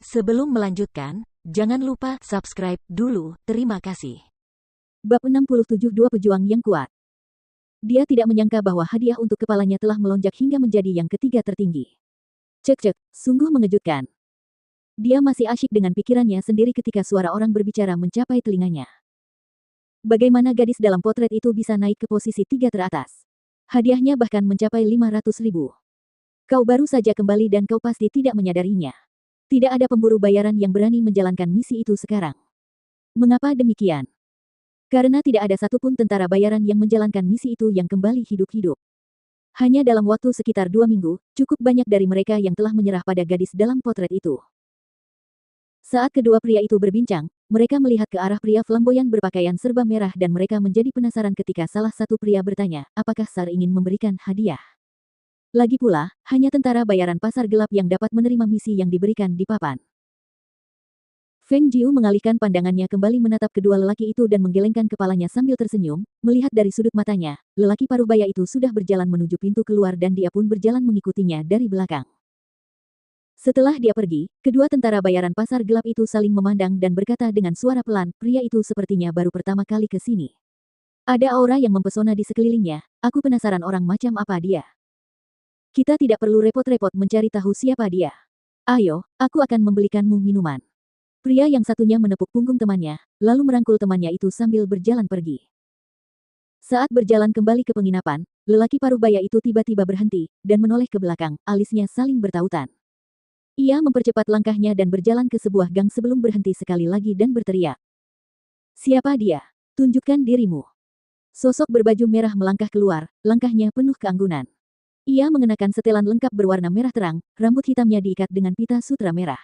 Sebelum melanjutkan, jangan lupa subscribe dulu, terima kasih. Bab 67 Dua Pejuang yang Kuat. Dia tidak menyangka bahwa hadiah untuk kepalanya telah melonjak hingga menjadi yang ketiga tertinggi. Cek-cek, sungguh mengejutkan. Dia masih asyik dengan pikirannya sendiri ketika suara orang berbicara mencapai telinganya. Bagaimana gadis dalam potret itu bisa naik ke posisi 3 teratas? Hadiahnya bahkan mencapai 500.000. Kau baru saja kembali dan kau pasti tidak menyadarinya. Tidak ada pemburu bayaran yang berani menjalankan misi itu sekarang. Mengapa demikian? Karena tidak ada satupun tentara bayaran yang menjalankan misi itu yang kembali hidup-hidup. Hanya dalam waktu sekitar 2 minggu, cukup banyak dari mereka yang telah menyerah pada gadis dalam potret itu. Saat kedua pria itu berbincang, mereka melihat ke arah pria flamboyan berpakaian serba merah dan mereka menjadi penasaran ketika salah satu pria bertanya, apakah Sar ingin memberikan hadiah. Lagi pula, hanya tentara bayaran pasar gelap yang dapat menerima misi yang diberikan di papan. Feng Jiu mengalihkan pandangannya kembali menatap kedua lelaki itu dan menggelengkan kepalanya sambil tersenyum, melihat dari sudut matanya, lelaki paruh baya itu sudah berjalan menuju pintu keluar dan dia pun berjalan mengikutinya dari belakang. Setelah dia pergi, kedua tentara bayaran pasar gelap itu saling memandang dan berkata dengan suara pelan, pria itu sepertinya baru pertama kali ke sini. Ada aura yang mempesona di sekelilingnya, aku penasaran orang macam apa dia. Kita tidak perlu repot-repot mencari tahu siapa dia. Ayo, aku akan membelikanmu minuman. Pria yang satunya menepuk punggung temannya, lalu merangkul temannya itu sambil berjalan pergi. Saat berjalan kembali ke penginapan, lelaki paruh baya itu tiba-tiba berhenti, dan menoleh ke belakang, alisnya saling bertautan. Ia mempercepat langkahnya dan berjalan ke sebuah gang sebelum berhenti sekali lagi dan berteriak. Siapa dia? Tunjukkan dirimu. Sosok berbaju merah melangkah keluar, langkahnya penuh keanggunan. Ia mengenakan setelan lengkap berwarna merah terang, rambut hitamnya diikat dengan pita sutra merah.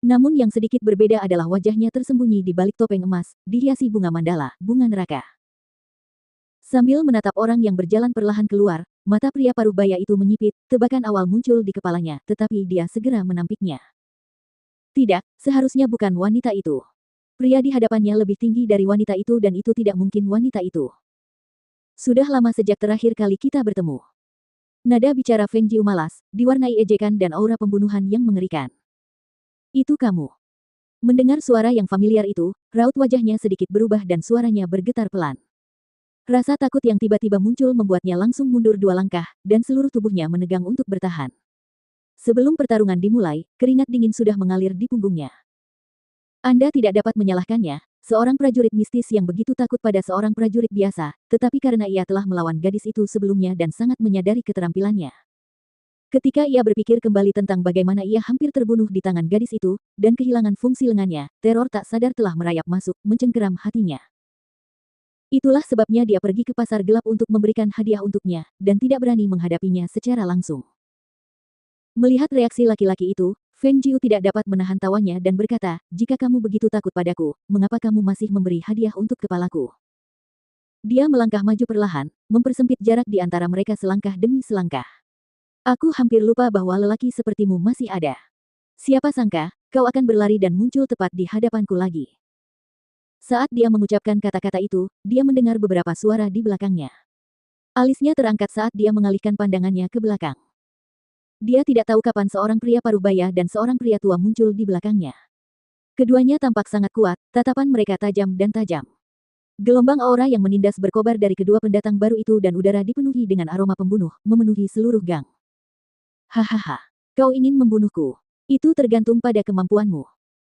Namun yang sedikit berbeda adalah wajahnya tersembunyi di balik topeng emas, dihiasi bunga mandala, bunga neraka. Sambil menatap orang yang berjalan perlahan keluar, mata pria paruh baya itu menyipit, tebakan awal muncul di kepalanya, tetapi dia segera menampiknya. Tidak, seharusnya bukan wanita itu. Pria di hadapannya lebih tinggi dari wanita itu dan itu tidak mungkin wanita itu. Sudah lama sejak terakhir kali kita bertemu. Nada bicara Feng Jiu malas, diwarnai ejekan dan aura pembunuhan yang mengerikan. Itu kamu. Mendengar suara yang familiar itu, raut wajahnya sedikit berubah dan suaranya bergetar pelan. Rasa takut yang tiba-tiba muncul membuatnya langsung mundur 2 langkah, dan seluruh tubuhnya menegang untuk bertahan. Sebelum pertarungan dimulai, keringat dingin sudah mengalir di punggungnya. Anda tidak dapat menyalahkannya, seorang prajurit mistis yang begitu takut pada seorang prajurit biasa, tetapi karena ia telah melawan gadis itu sebelumnya dan sangat menyadari keterampilannya. Ketika ia berpikir kembali tentang bagaimana ia hampir terbunuh di tangan gadis itu, dan kehilangan fungsi lengannya, teror tak sadar telah merayap masuk, mencengkeram hatinya. Itulah sebabnya dia pergi ke pasar gelap untuk memberikan hadiah untuknya, dan tidak berani menghadapinya secara langsung. Melihat reaksi laki-laki itu, Feng Jiu tidak dapat menahan tawanya dan berkata, jika kamu begitu takut padaku, mengapa kamu masih memberi hadiah untuk kepalaku? Dia melangkah maju perlahan, mempersempit jarak di antara mereka selangkah demi selangkah. Aku hampir lupa bahwa lelaki sepertimu masih ada. Siapa sangka, kau akan berlari dan muncul tepat di hadapanku lagi. Saat dia mengucapkan kata-kata itu, dia mendengar beberapa suara di belakangnya. Alisnya terangkat saat dia mengalihkan pandangannya ke belakang. Dia tidak tahu kapan seorang pria paruh baya dan seorang pria tua muncul di belakangnya. Keduanya tampak sangat kuat, tatapan mereka tajam dan tajam. Gelombang aura yang menindas berkobar dari kedua pendatang baru itu dan udara dipenuhi dengan aroma pembunuh, memenuhi seluruh gang. Hahaha, kau ingin membunuhku? Itu tergantung pada kemampuanmu.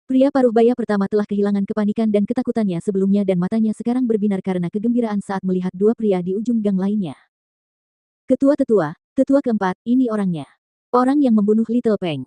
Pria paruh baya pertama telah kehilangan kepanikan dan ketakutannya sebelumnya dan matanya sekarang berbinar karena kegembiraan saat melihat dua pria di ujung gang lainnya. Ketua tetua keempat, ini orangnya. Orang yang membunuh Little Peng.